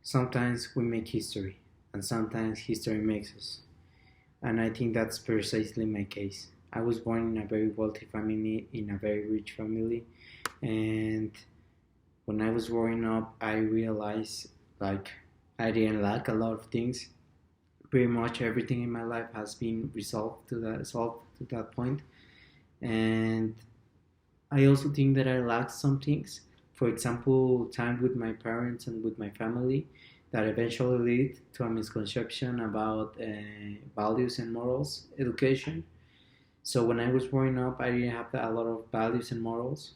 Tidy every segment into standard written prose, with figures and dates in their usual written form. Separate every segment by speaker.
Speaker 1: Sometimes we make history, and sometimes history makes us. And I think that's precisely my case. I was born in a very wealthy family, in a very rich family, and when I was growing up, I realized like I didn't lack a lot of things. Pretty much everything in my life has been solved to that point, and I also think that I lacked some things. For example, time with my parents and with my family that eventually lead to a misconception about values and morals education. So when I was growing up, I didn't have a lot of values and morals,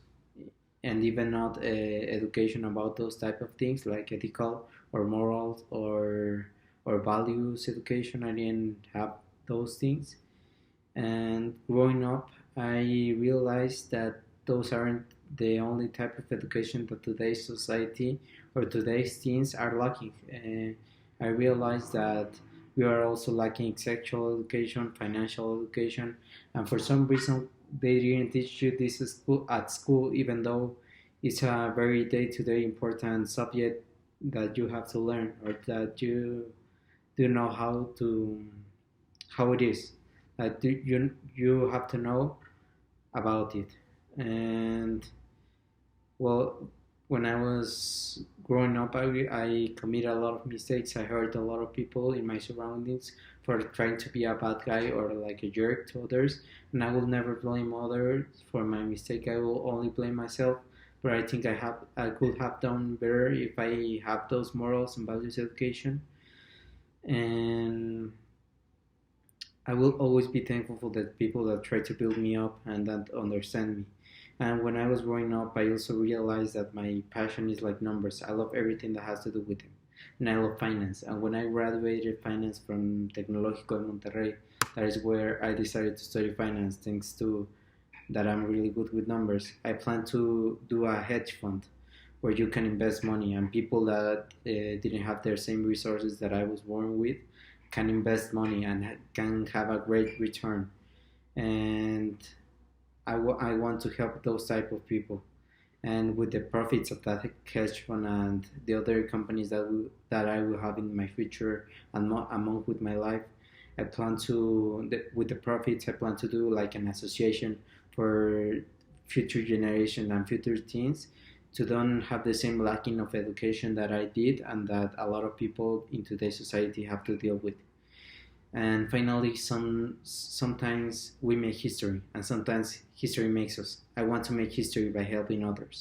Speaker 1: and even not education about those type of things like ethical or morals or values education. I didn't have those things, and growing up, I realized that those aren't the only type of education that today's society or today's teens are lacking. I realized that we are also lacking sexual education, financial education, and for some reason they didn't teach you this at school, even though it's a very day-to-day important subject that you have to learn or that you do know how it is. You have to know about it. And well, when I was growing up, I committed a lot of mistakes. I hurt a lot of people in my surroundings for trying to be a bad guy or like a jerk to others. And I will never blame others for my mistake. I will only blame myself. But I think I could have done better if I have those morals and values education. And I will always be thankful for the people that try to build me up and that understand me. And when I was growing up, I also realized that my passion is like numbers. I love everything that has to do with them. And I love finance. And when I graduated finance from Tecnológico de Monterrey, that is where I decided to study finance thanks to that I'm really good with numbers. I plan to do a hedge fund where you can invest money and people that didn't have their same resources that I was born with can invest money and can have a great return. And I want to help those type of people. And with the profits of that hedge fund and the other companies that I will have in my future and among with my life, I plan to with the profits I plan to do like an association for future generation and future teens to don't have the same lacking of education that I did and that a lot of people in today's society have to deal with. And finally, sometimes we make history, and sometimes history makes us. I want to make history by helping others.